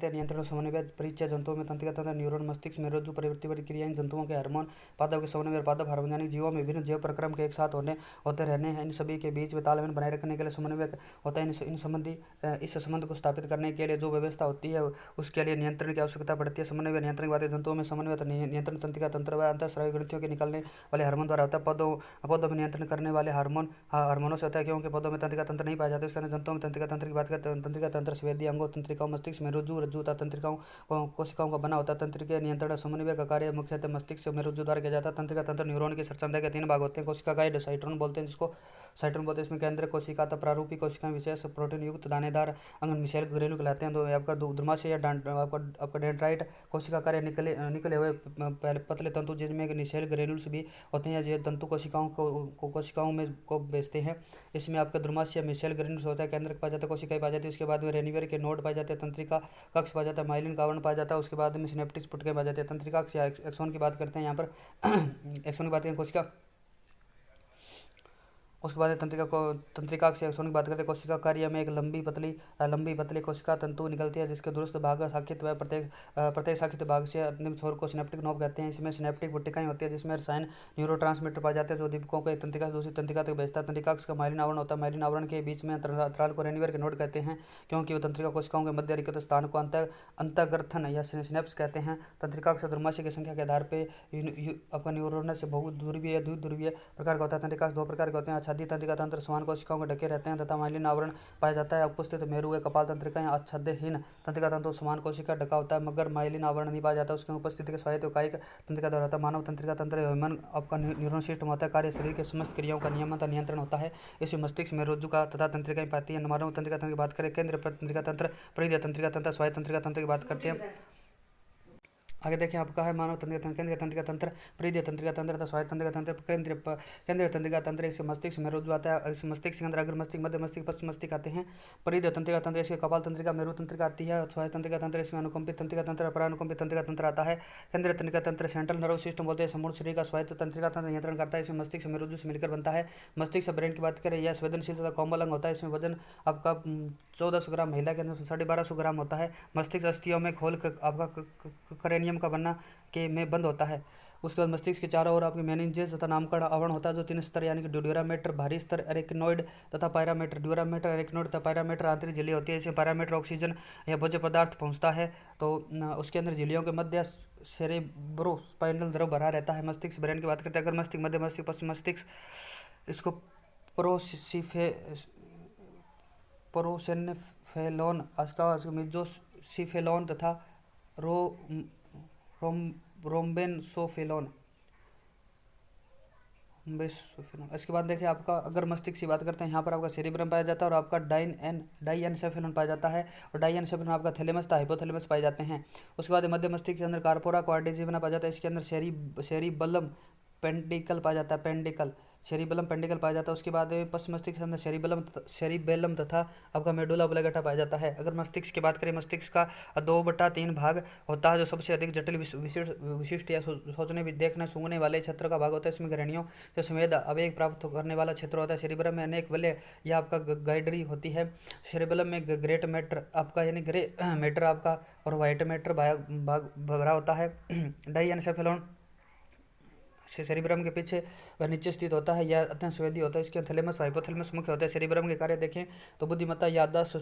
नियंत्रण समन्वय परिचय जंतुओं में तंत्रिका तंत्र न्यूरॉन मस्तिष्क में रज्जु परिवर्ती क्रियाएं जंतुओं के हार्मोन पादप के समन्वय पादप हार्मोनिक जीवों में विभिन्न जैव प्रक्रम के एक साथ होते रहने हैं। इन सभी के बीच में तालमेल बनाए रखने के लिए समन्वय होता है। इस संबंध को स्थापित करने के लिए जो व्यवस्था होती है उसके लिए नियंत्रण की आवश्यकता पड़ती है। समन्वय नियंत्रण की बात है जंतुओं में समन्वय नियंत्रण तंत्रिका तंत्र व अंतःस्रावी ग्रंथियों के निकलने वाले हार्मोन द्वारा होता है। पौधों में नियंत्रण करने वाले हार्मोनों से होता है क्योंकि पौधों में तंत्रिका तंत्र नहीं पाए जाते। उसके अंदर जंतुओं में तंत्रिका तंत्र की बात करते हैं। तंत्रिका तंत्र स्वेदी अंगों तंत्रिकाओं मस्तिष्क में रज्जु तंत्रिकाओं कोशिकाओं का बना होता है। तंत्रिका नियंत्रण समन्वय का कार्य मुख्यतः मस्तिष्क में रज्जु द्वारा किया जाता है। तंत्रिका तंत्र न्यूरॉन की संरचना के 3 भाग होते हैं। कोशिका गाइड साइटोन बोलते हैं, जिसको साइटोन बोलते हैं। इसमें केंद्र कोशिका प्रारूपी कोशिकाएं विशेष प्रोटीन युक्त दानेदार अंग मिशेल ग्रेन्यू कहलाते हैं। तो आपका द्रुमाशय या आपका डेंड्राइट कोशिका कार्य निकले हुए पतले तंतु जिनमें निशेल ग्रेन्यूल्स भी होते हैं। ये तंतु कोशिकाओं में को भेजते हैं। इसमें आपका द्रुमाशय मिशेल ग्रेन्यूल्स होता है। केंद्र पाया जाता है, कोशिकाएं पाई जाती है। उसके बाद में रेनिवियर के नोड पाए जाते हैं। तंत्रिका कक्ष पाया जाता है, माइलिन का आवरण पाया जाता है। उसके बाद में सिनेप्टिक पुटके पाए जाते हैं। तंत्रिका या एक्सोन की बात करते हैं यहाँ पर एक्सोन की बात करें कोशिका। उसके बाद तंत्रिका से एक्सोन की बात करते हैं। कोशिका कार्य में एक लंबी पतली कोशिका तंतु निकलती है, जिसके दूरस्थ भाग शाखित व प्रत्येक शाखित भाग से अंतिम छोर को सिनेप्टिक नोब कहते हैं। इसमें सिनेप्टिक पुट्टिकाएं होती है, जिसमें रसायन न्यूरोट्रांसमीटर पाए जाते हैं जो दीपकों को एक तंत्रिका से दूसरी तंत्रिका तक भेजता है। तंत्रिका का माइलिन आवरण होता है। माइलिन आवरण के बीच में अंतराल को रेनिवियर के नोड कहते हैं, क्योंकि वो तंत्रिका कोशिकाओं के मध्य रिक्त स्थान को अंतर्ग्रथन या सिनेप्स कहते हैं। तंत्रिका द्रुमाशय की संख्या के आधार पर आपका न्यूरोन से बहुत ध्रुवीय द्विध्रुवीय प्रकार का होता है। तंत्रिका 2 प्रकार के होते हैं। आच्छादित तंत्रिका तंत्र समान कोशिकाओं के ढके रहते हैं तथा माइलिन आवरण पाया जाता है। उपस्थित मेरु व कपाल तंत्रिकाएं आच्छादहीन तंत्रिका तंतु समान कोशिका ढका होता है, मगर माइलिन आवरण नहीं पाया जाता। उसके उपस्थिति के स्वायत्त कायिक तंत्रिका द्वारा होता है। मानव तंत्रिका तंत्र ह्यूमन आपका न्यूरॉन सिस्टम होता है। कार्य शरीर के समस्त क्रियाओं का नियमन तथा नियंत्रण होता है। इसमें मस्तिष्क में रज्जु का तथा तंत्रिकाएं पाती है। मानव तंत्रिका तंत्र की बात करें, केंद्र तंत्रिका तंत्र, परिधीय तंत्रिका तंत्र, स्वायत्त तंत्रिका तंत्र की बात करते हैं। आगे देखें आपका है मानव तंत्रिका तंत्र, केंद्रीय तंत्रिका तंत्र, परिधीय तंत्रिका तंत्र तथा स्वायत्त तंत्रिका तंत्र। केंद्रीय तंत्रिका तंत्र इससे मस्तिष्क में रज्जु आता है। इस मस्तिष्क के अंदर अग्र मस्तिष्क, मध्य मस्तिष्क, पश्चिम मस्तिष्क आते हैं। परिधीय तंत्रिका तंत्र इसके कपाल तंत्रिका, मेरु तंत्रिका आती है। स्वायत्त तंत्रिका तंत्र इसमें अनुकंपित तंत्रिका तंत्र, परानुकंपित तंत्रिका तंत्र आता है। केंद्रीय तंत्रिका तंत्र सेंट्रल नर्वस सिस्टम बोलते हैं, संपूर्ण शरीर का स्वायत्त तंत्रिका तंत्र नियंत्रण करता है। इसमें मस्तिष्क में रज्जु से मिलकर बनता है। मस्तिष्क ब्रेन की बात करें, यह संवेदनशील तथा कोमल अंग होता है। इसमें वजन आपका 1400 ग्राम, महिला के अंदर 1250 ग्राम होता है। मस्तिष्क अस्थियों में खोल आपका करेनियम का बनना के में बंद होता है। उसके बाद मस्तिष्क के चारों ओर आपके मेनिंजेस तथा नामकरण आवरण होता है, जो 3 स्तर यानी कि ड्यूरामेटर भारी स्तर, एरेक्नोइड तथा पैरामीटर। ड्यूरामेटर, एरेक्नोइड तथा पैरामीटर आंतरिक झिल्ली होती है। इसमें पैरामीटर ऑक्सीजन या भोज्य पदार्थ पहुंचता है, तो उसके अंदर झिल्लियों के मध्य सेरेब्रोस्पाइनल द्रव भरा रहता है। मस्तिष्क ब्रेन की बात करते हैं, अगर मस्तिष्क, मध्य मस्तिष्क, पश्चिम मस्तिष्क इसको प्रोसेनेफेलोन, मेसोसिफेलोन तथा रोम्बेनसोफेलोन। इसके बाद देखिए आपका अगर मस्तिष्क की बात करते हैं, यहाँ पर आपका सेरिब्रम पाया जाता है और आपका डाइएनसेफेलोन पाया जाता है। और डाइएनसेफेलोन आपका थैलेमस तथा हाइपोथैलेमस पाए जाते हैं। उसके बाद मध्य मस्तिष्क के अंदर कार्पोरा क्वाड्रिजिमिना पाया जाता है। इसके अंदर सेरिबलम पेंडिकल पाया जाता है, सेरिबलम पेंडिकल पाया जाता है। उसके बाद पश्चिम मस्तिष्क के अंदर सेरिबेलम तथा आपका मेडुला ऑब्लिगेटा पाया जाता है। अगर मस्तिष्क की बात करें, मस्तिष्क का 2/3 भाग होता है, जो सबसे अधिक जटिल विशिष्ट या सोचने देखने सूंघने वाले क्षेत्र का भाग होता है। इसमें ग्रहणियों से संवेद आवेग प्राप्त करने वाला क्षेत्र होता है। सेरिब्रम में अनेक वलय या आपका गाइडरी होती है। सेरिबेलम में ग्रेट मैटर आपका यानी ग्रे मैटर आपका और वाइट मैटर भाग भरा होता है। डाइएनसेफेलोन सेरिब्रम के पीछे वह नीचे स्थित होता है, यह अत्यंत संवेदी होता है। इसके थैलेमस हाइपोथैलेमस मुख्य होता है। सेरिब्रम के कार्य देखें तो बुद्धिमत्ता, याददाश्त,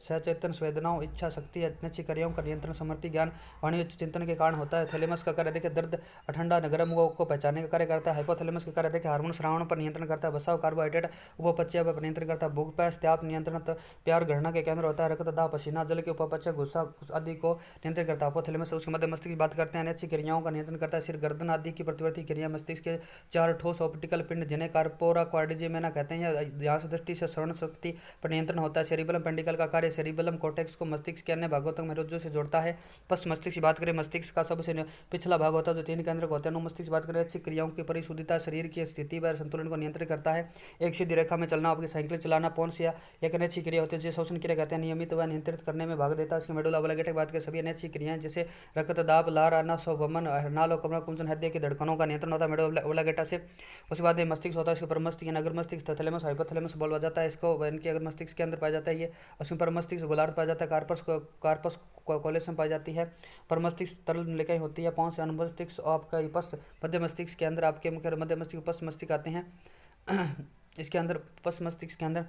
सचेतन संवेदनाओं, इच्छा शक्ति, अनैच्छिक क्रियाओं का नियंत्रण, समृद्धि, ज्ञान, वाणिज्य चिंतन के कारण होता है। थैलेमस का कार्य देखें दर्द, ठंडा, गर्म को पहचानने का कार्य करता है। हाइपोथैलेमस का कार्य देखें हार्मोन श्रावण पर नियंत्रण करता है। बसाव, कार्बोहाइड्रेट उपपचय पर नियंत्रण करता है। भूख, प्यास, त्याग नियंत्रण, प्यार घृणा के केंद्र होता है। रक्तदाब, पसीना, जल के उपपचय, गुस्सा आदि को नियंत्रित करता है। हाइपोथैलेमस उसके मध्य मस्तिष्क की बात करते हैं, अनैच्छिक क्रियाओं का नियंत्रण करता है। सिर, गर्दन आदि की प्रतिवर्ती क्रिया मस्तिष्क के 4 ठोस ऑप्टिकल पिंड जिन्हें कार्पोरा क्वाड्रिजिमिना कहते हैं, यहाँ से दृष्टि से श्रवण शक्ति पर नियंत्रण होता है। सेरिबेलम पेंडिकल का कार्य सेरिबेलम कॉर्टेक्स को मस्तिष्क के अन्य भागों तक मेरुज्जु से जोड़ता है। पश्चिम मस्तिष्क की बात करें, मस्तिष्क का सबसे पिछला भाग होता है जो 3 केंद्र होते हैं। मस्तिष्क की बात करें, अच्छी क्रियाओं की परिशुद्धता, शरीर की स्थिति व संतुलन को नियंत्रित करता है। एक सीधी रेखा में चलना, आपकी साइकिल चलाना, पॉन्स या एक अनैच्छिक क्रिया होती है जिसे शोषण क्रिया कहते हैं, नियमित व नियंत्रित करने में भाग देता है। उसकी मेडुला ऑब्लिगेटा की बात करें, सभी अनैच्छिक क्रियाएं जैसे रक्तदाब, लार आना, स्वगमन, हरनाल और कमला कुंचन हृदय की धड़कनों का नियंत्रण नियंत्रण होता है मेडुला ओब्लांगेटा से। उसके बाद ये मस्तिष्क होता है, इसके ऊपर मस्तिष्क यानी अगर मस्तिष्क थैलेमस हाइपोथैलेमस बोला जाता है इसको, इनके अगर मस्तिष्क के अंदर पाया जाता है ये। उसमें पर मस्तिष्क गोलार्ध पाया जाता है, कार्पस कोलेसम पाई जाती है। पर मस्तिष्क तरल नलिकाएं होती है। पौंस अनुमस्तिष्क आपका पश्च मध्य मस्तिष्क के अंदर आपके मुख्य मध्य मस्तिष्क पश्च मस्तिष्क आते हैं। इसके अंदर पश्च मस्तिष्क के अंदर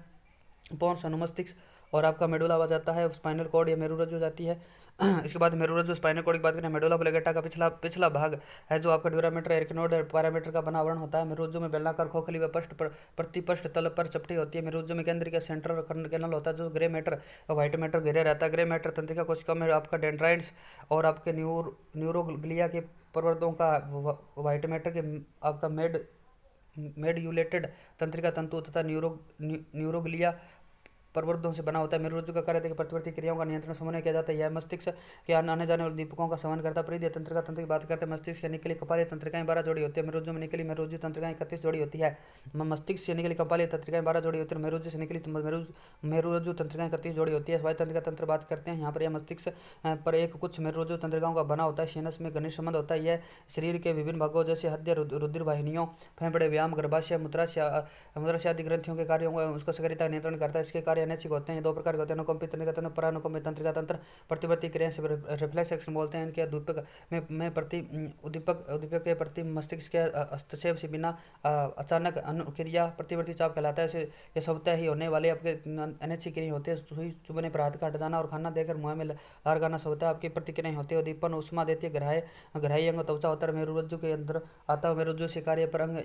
पौंस अनुमस्तिष्क और आपका मेडुला आ जाता है, स्पाइनल कॉर्ड या मेरुरज्जु हो जाती है। इसके बाद मेरुरज्जु स्पाइनल कॉर्ड की बात करें, मेडुला ओब्लांगेटा का पिछला पिछला भाग है जो आपका ड्यूरामेटर एरिकनोड पैरामीटर का बना आवरण होता है। मेरुरज्जु में बेलनाकार खोखली व पृष्ठ प्रतिपृष्ठ तल पर चपटी होती है। मेरुरज्जु में केंद्र का सेंट्रल कैनल होता है जो ग्रे मैटर और व्हाइट मैटर घेरे रहता है। ग्रे मैटर तंत्रिका कोशिका में आपका डेंड्राइट्स और आपके न्यूरोग्लिया के प्रवर्धों का, व्हाइट मैटर के आपका मेडुलेटेड तंत्रिका तंतु तथा न्यूरोग्लिया प्रवर्धों से बना होता है। मेरुरज्जु का कार्य प्रतिवर्ती क्रियाओं का नियंत्रण समन्वय किया जाता है। यह मस्तिष्क के आने जाने वाले दीपकों का संवहन करता है। परिधीय तंत्रिका तंत्र की बात करते हैं, मस्तिष्क से निकली कपालीय तंत्रिकाएं 12 जोड़ी होती है। मेरुरज्जु में निकली मेरुरज्जु तंत्रिकाएं 31 जोड़ी होती है। मस्तिष्क से निकली कपालीय तंत्रिकाएं 12 जोड़ी होती है। मेरुरज्जु से निकली मेरुरज्जु तंत्रिकाएं 31 जोड़ी होती है। स्वायत्त तंत्रिका तंत्र बात करते हैं, यहाँ पर यह मस्तिष्क पर एक कुछ मेरुरज्जु तंत्रिकाओं का बना होता है। सीनस में घनिष्ठ संबंध होता है। यह शरीर के विभिन्न भागों जैसे हृदय, रुधिर वाहिनियों, फेफड़े, व्यायाम, गर्भाशय, मूत्राशय आदि ग्रंथियों के कार्यों को उसको सक्रियता नियंत्रण करता है। इसके कार्य अनैच्छिक होते हैं, दो प्रकार के होते हैं, अनुकंपित तंत्रिका तंत्र, परानुकंपित तंत्रिका तंत्र। प्रतिवर्ती क्रिया से रिफ्लेक्स एक्शन बोलते हैं। इनके उद्दीपक में प्रति उद्दीपक के प्रति मस्तिष्क के हस्तक्षेप से बिना अचानक अनुक्रिया प्रतिवर्ती चाप कहलाता है। ये स्वतः ही होने वाले आपके अनैच्छिक क्रिया होते हैं। सुई चुभने पर हाथ का हट जाना और खाना देकर मुंह में लार गाना स्वतः आपकी प्रतिक्रियाएं होती है। उद्दीपन उष्मा देती है, ग्राही अंग त्वचा होता है, मेरुरज्जु के अंदर आता है। मेरुरज्जु से कार्य पर अंग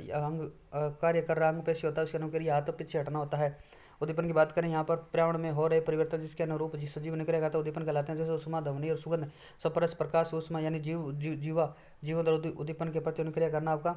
कार्य कर रहा अंग पेशी होता है, उसके अनुक्रिया हाथ पीछे हटना होता है। उद्दीपन की बात करें, यहाँ पर पर्यावरण में हो रहे परिवर्तन जिसके अनुरूप सजीव निक्रिया करता है उद्दीपन कहलाते हैं। जैसे उष्मा, ध्वनि और सुगंध, स्पर्श, प्रकाश, ऊष्मा यानी जीवन उद्दीपन के प्रति अनुक्रिया करना आपका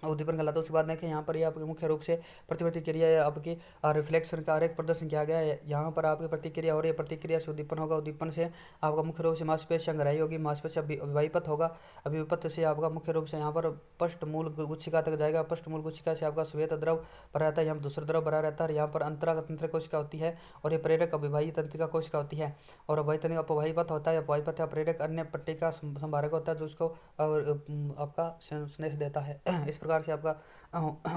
उद्दीपन कहलाता है। उसके बाद देखें यहाँ पर ये आपकी मुख्य रूप से प्रतिवर्ती क्रिया है, आपकी रिफ्लेक्शन का आरेख प्रदर्शन किया गया है। यहाँ पर आपकी प्रतिक्रिया हो रही है, प्रतिक्रिया से उद्दीपन होगा, उद्दीपन से आपका मुख्य रूप से मांसपेशियां ग्राही होगी, मांसपेशियां अभिवाहिपत होगा, अभिवाहिपत से आपका मुख्य रूप से यहाँ पर पृष्ठ मूल गुच्छिका तक जाएगा। पृष्ठ मूल गुच्छिका से आपका श्वेत द्रव भरा रहता है, यहाँ दूसरा द्रव भरा रहता है। यहाँ पर अंतरा तंत्र कोशिका होती है और ये प्रेरक अभिवाही तंत्रिका कोशिका होती है। और अपवाहिपत होता है, अपवाहिपत या प्रेरक अन्य पट्टिका संभारक होता है जो उसको आपका स्नेह देता है। इस प्रकार से आपका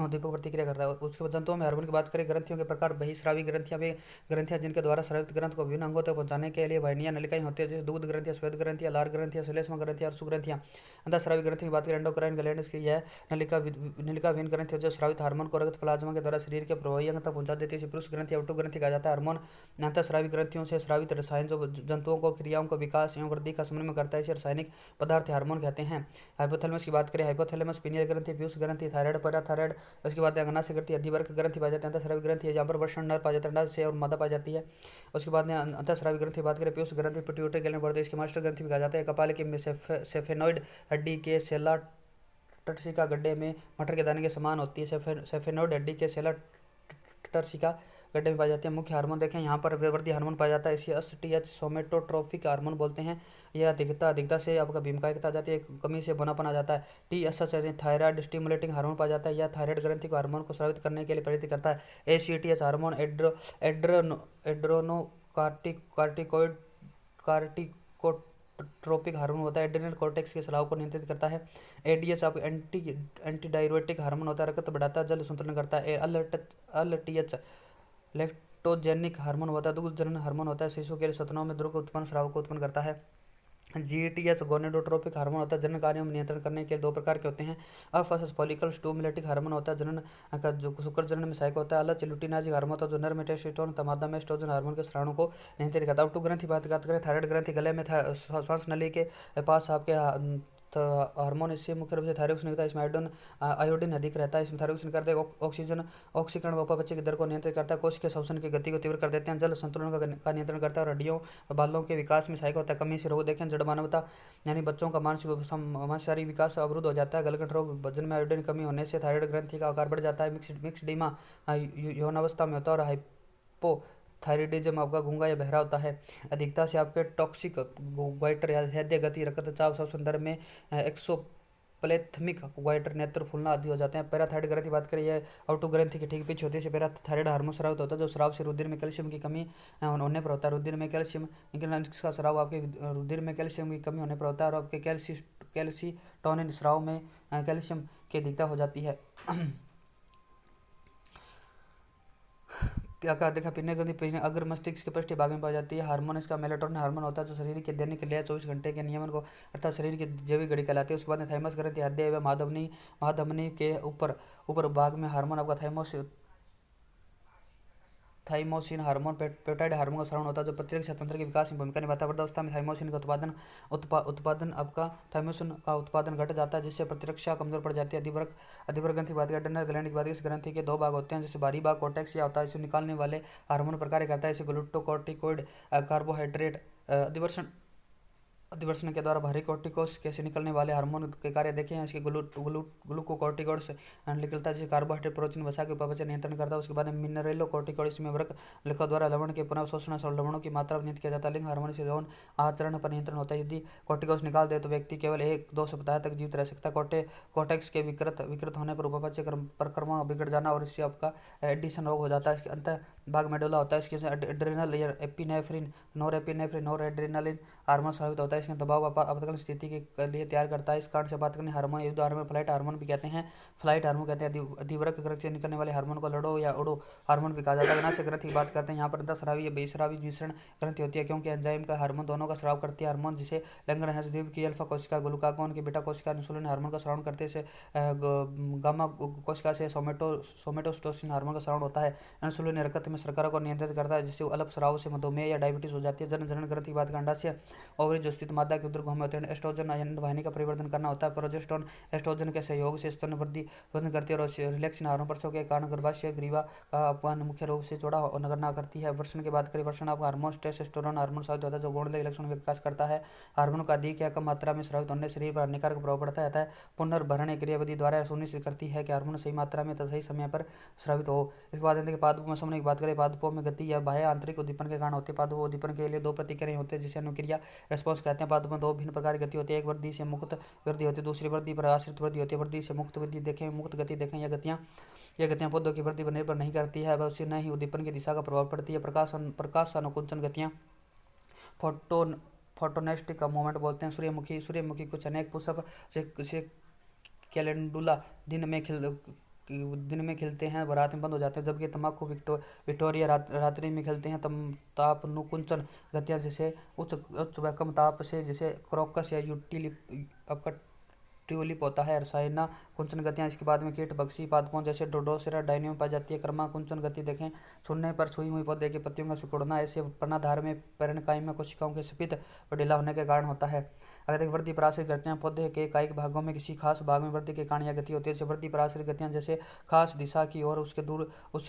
उद्दीपक प्रतिक्रिया करता है। उसके बाद जंतुओं में हार्मोन की बात करें, ग्रंथियों के प्रकार, बहिस्रावी ग्रंथियां वे ग्रंथियां जिनके द्वारा स्रावित ग्रंथ को विभिन्न अंगों तक पहुंचाने के लिए वाहिनियां नलिकाएं होती है, जैसे दूध ग्रंथियां, श्वेत ग्रंथियां, लार ग्रंथियां, श्लेष्मा ग्रंथियां और सुग्रंथियां। अंतःस्रावी ग्रंथि की बात करें, एंडोक्राइन ग्लैंड की यह नलिकाविहीन ग्रंथि जो स्रावित हार्मोन को रक्त प्लाज्मा के द्वारा शरीर के प्रवाही अंग तक पहुंचा देती है। पुरुष ग्रंथि ऑटो ग्रंथि कहा जाता है। हार्मोन अंतःस्रावी ग्रंथियों से स्रावित रसायन जो जंतुओं को क्रियाओं को विकास एवं वृद्धि का समन्वय करता है, इसे रासायनिक पदार्थ हार्मोन कहते हैं। हाइपोथैलेमस की बात करें, हाइपोथैलेमस पिनियल ग्रंथि, व्यूस ग्रंथि, थायराइड, पैराथायराइड। उसके बाद अंगना से करती अधिवर्ग ग्रंथि पाई जाती है। अंतःस्रावी ग्रंथि है जहाँ पर वृषण नर पाया जाता है, से और मादा पाई जाती है। उसके बाद अंतःस्रावी ग्रंथि की बात करें, पीयूष ग्रंथि, पिट्यूटरी ग्लैंड बढ़ती है, इसकी मास्टर ग्रंथि भी कहा जाता है। कपाल के सेफेनोइड हड्डी के सेला टर्सिका गड्ढे में मटर के दाने के समान होती है। सेफेनोइड हड्डी के सेला टर्सिका गड्ढे में पाई जाती है। मुख्य हार्मोन देखें, यहाँ पर विवर्ती हार्मोन पाया जाता है, इसे एसटीएच सोमेटोट्रोफिक हार्मोन बोलते हैं। यह अधिकता से आपका भीमकायिकता आ जाती है, कमी से बनापन आ जाता है। टीएसएच यानी थायराइड स्टिमुलेटिंग हार्मोन पाया जाता है, यह थायराइड ग्रंथि को हार्मोन को स्रावित करने के लिए प्रेरित करता है। एसीटीएच हार्मोन एड्रोनो कार्टिकोट्रोपिक हार्मोन होता है, एड्रेनल कॉर्टेक्स के स्राव को नियंत्रित करता है। एडीएच आप एंटी डायरेटिक हार्मोन होता है, रक्त बढ़ाता है, जल संतुलन करता है। एलटीएच लैक्टोजेनिक हार्मोन होता है, दुग्ध जनन हार्मोन होता है, शिशु के लिए सतनों में दुग्ध उत्पन्न स्राव को उत्पन्न करता है। जीटीएच गोनेडोट्रोपिक हार्मोन होता है, जनन कार्यों में नियंत्रण करने के दो प्रकार के होते हैं। अफस फॉलिकल स्टिमुलेटिंग हार्मोन होता है, जनन का जो शुक्र जनन में सहायक होता है। अलच लुटिनाजिक हार्मोन होता है जो नर में टेस्टोस्टेरोन तमादा में एस्ट्रोजन हार्मोन के स्रावों को नियंत्रित करता है। ऑटो ग्रंथि बात करें, थायराइड ग्रंथि गले में श्वास नली के पास आपके हार्मोन, इससे मुख्य रूप से थायरॉक्सिन निकलता है। इसमें आयोडीन अधिक रहता है। इसमें थायरॉक्सिन करते ऑक्सीकरण व अपचय की दर को नियंत्रित करता है। कोश के श्वसन की गति को तीव्र कर देते हैं। जल संतुलन का नियंत्रण करता है और हड्डियों बालों के विकास में सहायक होता है। कमी से रोग देखें, जड़ मानवता यानी बच्चों का मानसिक शारीरिक विकास अवरुद्ध हो जाता है। गलगंड रोग, वजन में आयोडीन कमी होने से थायराइड ग्रंथि का आकार बढ़ जाता है। मिक्सडीमा यौनावस्था में होता है और हाइपो थायराइडिज्म आपका गूंगा या बहरा होता है। अधिकता से आपके टॉक्सिक ग्वाइटर या हृदय गति, रक्तचाप, सब संदर्भ में एक्सोप्लेथमिक ग्वाइटर, नेत्र फूलना आदि हो जाते हैं। पैराथायराइड ग्रंथि बात करें, यह ऑटो ग्रंथि के ठीक पीछे होती है। पैराथायराइड हार्मोन स्रावित होता है जो स्राव से रुधिर में कैल्शियम की कमी होने पर होता है। रुधिर में कैल्शियम का स्राव आपके रुधिर में कैल्शियम की कमी होने पर होता है और आपके कैल्सीटोनिन स्राव में कैल्शियम की अधिकता हो जाती है। क्या देखा पीने ग्रंथि पीने अगर मस्तिष्क के पृष्ठीय भाग में पाई जाती है। हार्मोन इसका मेलाटोनिन हार्मोन होता है जो शरीर के दैनिक क्रिया 24 घंटे के नियमन को अर्थात शरीर की जैविक घड़ी कहलाती है। उसके बाद थाइमस ग्रंथि हृदय एवं महाधमनी के ऊपर भाग में हार्मोन आपका थाइमोसिन हार्मोन पेप्टाइड हार्मोन का स्राव होता है जो प्रतिरक्षा तंत्र के विकास में भूमिका निभाता है। वृद्धावस्था में थाइमोसिन का उत्पादन आपका थाइमोसिन का उत्पादन घट जाता है जिससे प्रतिरक्षा कमजोर पड़ जाती है। अधिवर्ग ग्रंथि की बात करें एड्रेनल ग्लैंड की बात करें। इस ग्रंथि के दो भाग होते हैं जैसे बाहरी भाग कोर्टेक्स या होता है इसे निकालने वाले हार्मोन पर कार्य करता है। इसे ग्लूकोकॉर्टिकोइड कार्बोहाइड्रेट अधिवर्षण के द्वारा बाहरी कोर्टिकोस के से निकलने वाले हार्मोन के कार्य देखे हैं। इसके ग्लूकोकॉर्टिकोइड से निकलता है जिसे कार्बोहाइड्रेट प्रोटीन वसा के उपापचय नियंत्रण करता है। उसके बाद मिनरेलोकॉर्टिकोइड इसमें वृक्क लिखा द्वारा लवण के पुनः शोषण और लवणों की मात्रा नियंत्रित किया जाता है। लिंग हार्मोन से यौन आचरण पर नियंत्रण होता है। यदि कोर्टिकोस निकाल दे तो व्यक्ति केवल 1-2 सप्ताह तक जीवित रह सकता है। कोर्टेक्स के विकृत होने पर उपापचय प्रक्रिया बिगड़ जाना और इससे आपका एडिशन रोग हो जाता है। इसके अंत भाग मेडुला होता है। इसके एड्रेनल या एपिनेफ्रिन नोर एड्रेनालिन हार्मोन स्रावित होता है। इसके दबाव आपातकालीन स्थिति के लिए तैयार करता है। इस कारण से आपातकालीन हार्मोन युद्ध हार्मोन फ्लाइट हार्मोन भी कहते हैं। अधिवृक्क ग्रंथि से निकलने वाले हार्मोन को लड़ो या उड़ो हार्मोन भी कहा जाता है। अग्नाशय ग्रंथि की बात करते हैं यहाँ पर अंतःस्रावी या बहिस्रावी मिश्रण ग्रंथि होती है क्योंकि एंजाइम का हार्मोन दोनों का स्राव करती है। हार्मोन जिसे लैंगर हंसद्वीप की अल्फा कोशिका ग्लूकागोन की बीटा कोशिका इंसुलिन हार्मोन का स्राव करते से गामा कोशिका से सोमेटोस्टेरोन हार्मोन का स्राव होता है। इंसुलिन रक्त में शर्करा को नियंत्रित करता है जिससे अल्प स्राव से मधुमेह या डायबिटीज हो जाती है। जनन ग्रंथि की बात करें अंडाशय ओवरी जो स्थित मादा के उदर में होते हैं। एस्ट्रोजन वाहिनी का परिवर्तन करना होता है। प्रोजेस्टेरोन एस्ट्रोजन के सहयोग से स्तन वृद्धि करती है और रिलैक्सिन हार्मोन प्रसव के कारण गर्भाशय ग्रीवा का अपमान मुख्य रूप से चौड़ा करना करती है। वर्षण की बात करें वर्षण आपका हार्मोन टेस्टोस्टेरोन हार्मोन स्रावित होता है जो गौण लक्षण विकास करता है। हार्मोन का अधिक या कम मात्रा में स्रावित होने शरीर पर हानिकारक प्रभाव पड़ता रहता है। पुनर्भरण क्रियाविधि द्वारा सुनिश्चित करती है कि हार्मोन सही मात्रा में तथा सही समय पर स्रावित हो। इसके बाद पादपों में समझने की बात करें पादपों में गति या बाह्य आंतरिक उद्दीपन के कारण होते हैं। पादपों उद्दीपन के लिए 2 प्रतिक्रियाएं होते हैं जिसे अनुक्रिया रेस्पॉन्स कहते हैं। पादपों में 2 भिन्न प्रकार की गति होती है। एक वृद्धि से मुक्त वृद्धि होती है दूसरी वृद्धि पर आश्रित वृद्धि होती है। वृद्धि से मुक्त वृद्धि देखें मुक्त गति देखें। यह गतियां पौधों की वृद्धि पर निर्भर नहीं करती है वह उससे न ही उद्दीपन की दिशा का प्रभाव पड़ती है। प्रकाश अनुकुंचन गतियां फोटोनेस्टिक का मूवमेंट बोलते हैं। सूर्यमुखी कुछ अनेक पुष्प से कैलेंडुला दिन में खिलते हैं व रात में बंद हो जाते हैं जबकि तम्बाकू विक्टोरिया रात्रि में खिलते हैं। ताप नुकुंचन गतियां जैसे उच्च व कम ताप से जैसे क्रोकस या आपका ट्यूलिप होता है। रसायना कुंचन गतियां इसके बाद में कीट भक्षी पादपों जैसे डोडोसेरा डायनियम पाई जाती है। कर्मा कुंचन गति देखें छूने पर छुई हुई पौधे के पत्तियों का सिकुड़ना ऐसे पर्णाधार में पर्णकाई में कोशिकाओं के सफेद व ढीला होने के कारण होता है। अगर देखिए वृद्धि पराश्रित गतियां पौधे के कायिक भागों में किसी खास भाग में वृद्धि के कारण यह गति होती है। जैसे वृद्धि पराश्रित गतियां जैसे खास दिशा की ओर उससे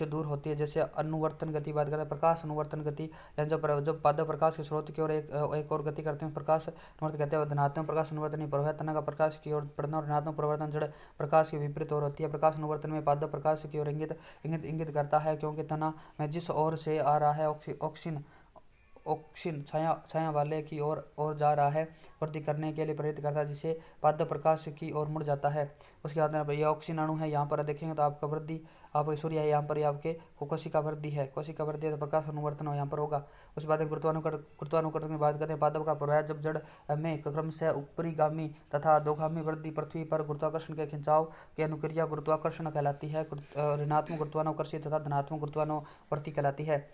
दूर होती है। जैसे अनुवर्तन गति बात करते हैं प्रकाश अनुवर्तन गति जब पादप प्रकाश के स्रोत की ओर एक और गति करते हैं प्रकाश अनुवर्तन कहते हैं। धनात्मक प्रकाश अनुवर्तन प्रवहतना का प्रकाश की ओर बढ़ना और ऋणात्मक प्रवर्तन जड़ प्रकाश के विपरीत ओर होती है। प्रकाश अनुवर्तन में पादप प्रकाश की ओर इंगित करता है क्योंकि तना में जिस ओर से आ रहा है ऑक्सीन छाया वाले की ओर जा रहा है वृद्धि करने के लिए प्रेरित करता है जिसे पादप प्रकाश की ओर मुड़ जाता है। उसके बाद में ये ऑक्सीन अणु है यहाँ पर देखेंगे तो आपका वृद्धि आप सूर्य है यहाँ पर आपके कोशिका वृद्धि है तो प्रकाश अनुवर्तन यहाँ पर होगा। उसके बाद गुरुत्वानुकर्षण की बात करते हैं। पादप का प्रवाह जब जड़ में क्रमशः ऊपरीगामी तथा अधोगामी वृद्धि पृथ्वी पर गुरुत्वाकर्षण के खिंचाव की अनुक्रिया गुरुत्वाकर्षण कहलाती है। ऋणात्मक गुरुत्वानुकर्षी तथा धनात्मक गुरुत्वानुवर्ती कहलाती है।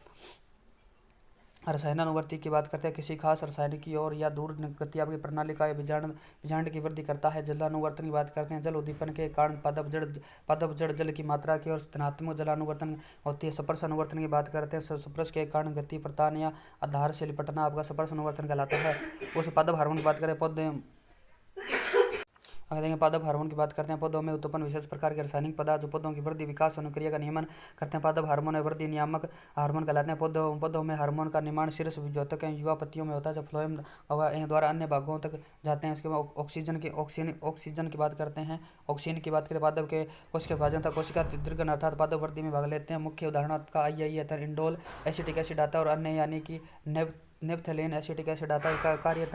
रसायनानुवर्ती की बात करते हैं किसी खास रासायनिक की ओर या दूर गति आपकी प्रणाली का विजारण की वृद्धि करता है। जलानुवर्तन की बात करते हैं जल उद्दीपन के कारण पादप जड़ जल की मात्रा की ओर धनात्मक जलानुवर्तन होती है। स्पर्श अनुवर्तन की बात करते हैं स्पर्श के कारण गति प्रतान या आधार से लिपटना आपका स्पर्श अनुवर्तन कहलाता है। उस पादप हार्मोन की बात करें पौधे अगर देखें पादप हार्मोन की बात करते हैं पौधों में उत्पन्न विशेष प्रकार के रासायनिक पदार्थ जो पौधों की वृद्धि विकास अनुक्रिया का नियमन करते हैं। पादप हार्मोन वृद्धि नियामक हार्मोन कहलाते हैं। पौधों में हार्मोन का निर्माण शीर्ष विजोतक युवा पत्तियों में होता है जब फ्लोएम द्वारा अन्य भागों तक जाते हैं। इसके बाद ऑक्सीजन की बात करते हैं। ऑक्सीजन की बात करें पादप के कोशिका विभाजन तक कोशिका दीर्घन अर्थात पादप वृद्धि में भाग लेते हैं। मुख्य उदाहरण आपका आई इंडोल एसिटिक एसिड आता है और अन्य यानी कि नेपथलीन एसिटिक एसिड आता है। कार्य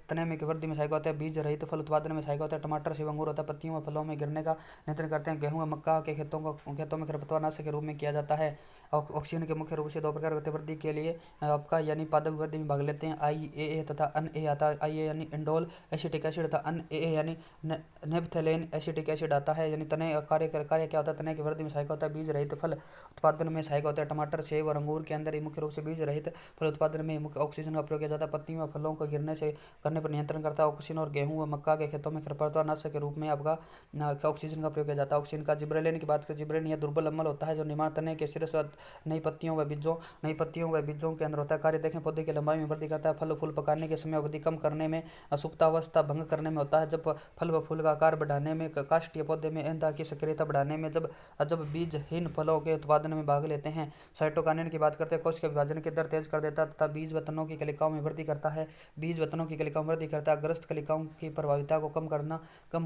तने में की वृद्धि में सहायक होता है। बीज रहित फल उत्पादन में सहायक होता है। टमाटर सेब अंगूर होता है पत्तियों व फलों में गिरने का नियंत्रण करते हैं। गेहूं व मक्का के खेतों में खरपतवार नाशक के रूप में किया जाता है। ऑक्सीजन के मुख्य रूप से दो प्रकार होते हैं वृद्धि के लिए आपका यानी पादप वृद्धि में भाग लेते हैं। IAA तथा NA आता है। IA यानी इंडोल एसिटिक एसिड तथा NAA यानी नेपथलीन एसिटिक एसिड आता है। यानी तने कार्य क्या होता है, तने की वृद्धि में सहायक होता है। बीज रहित फल उत्पादन में सहायक होता है। टमाटर सेब और अंगूर के अंदर ही मुख्य रूप से बीज रहित फल उत्पादन में मुख्य ऑक्सीजन का प्रयोग किया जाता है। पत्तियों व फलों को गिरने से करने पर नियंत्रण करता है। ऑक्सीजन और गेहूं व मक्का के खेतों में खरपतवार नाशक के रूप में आपका ऑक्सीजन का प्रयोग किया जाता है। ऑक्सीजन का जिब्रेलिन की बात करें, जिब्रेलिन यह दुर्बल अम्ल होता है जो निर्माण तने के सिरे से नई पत्तियों व बीजों के अंदर होता है। कार्य देखें, पौधे की लंबाई में वृद्धि करता है। फल फूल पकाने के समय अवधि कम करने में, सुप्तावस्था भंग करने में होता है। जब फल व फूल का आकार बढ़ाने में, काष्ठीय पौधे में एंधा की सक्रियता बढ़ाने में, जब जब बीजहीन फलों के उत्पादन में भाग लेते हैं। साइटोकाइनेन की बात करते हैं, कोश के विभाजन की दर तेज कर देता है तथा बीज व तनों की कलिकाओं में वृद्धि करता है। बीज व तनों की कलिकाओं में वृद्धि करता है। अग्रस्त कलिकाओं की प्रभाविता को कम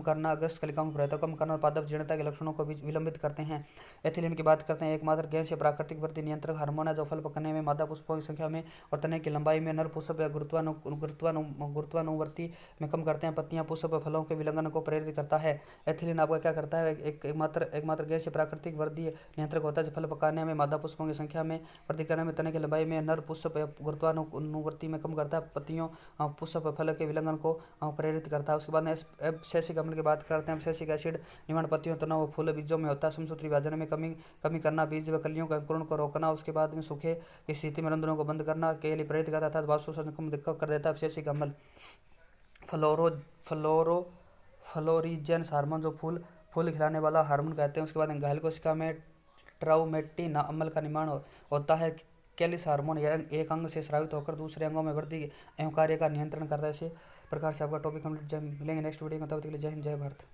करना अग्रस्त कलिकाओं की प्रभाविता को कम करना पादप जीर्णता के लक्षणों को विलंबित करते हैं। एथिलीन की बात करते हैं, एकमात्र गैस या प्राकृतिक वृद्धि नियंत्रक हार्मोन है जो फल पकने में, मादा पुष्पों की संख्या में और तने की लंबाई में, नर पुष्प या गुरुत्वानुवर्ती में कम करते हैं। पत्तियां पुष्प व फलों के विलंघन को प्रेरित करता है। एथिलीन आपका क्या करता है, एकमात्र गैस या प्राकृतिक वृद्धि नियंत्रक होता है जो फल पकाने में, मादा पुष्पों की संख्या में वृद्धि करने में, तने की लंबाई में, नर पुष्प या गुरुत्वानुवर्ती में कम करता है। पत्तियों पुष्प व फल के विलंघन को प्रेरित करता है। उसके बाद एब्सिसिक अम्ल की बात करते हैं। एब्सिसिक एसिड निर्माण पत्तियों, तनों व फूल बीजों में होता है। समसूत्री विभाजन में कमी करना, बीज व कलियों के अंकुरण को रोकना, उसके बाद में सूखे की स्थिति में रंध्रों को बंद करना के लिए प्रेरित करता था। वाष्पोत्सर्जन कम कर देता है। एब्सिसिक अम्ल फ्लोरो फ्लोरो फ्लोरिजेन हार्मोन जो फूल खिलाने वाला हार्मोन कहते हैं। उसके बाद घायल कोशिका में ट्राउमेटिन अम्ल का निर्माण होता है। कैलिस हार्मोन यह एक अंग से स्रावित होकर दूसरे अंगों में वृद्धि एवं कार्य का नियंत्रण करता है। इसी प्रकार से आपका टॉपिक कंप्लीट। मिलेंगे नेक्स्ट वीडियो में, तब तक के लिए जय हिंद जय भारत।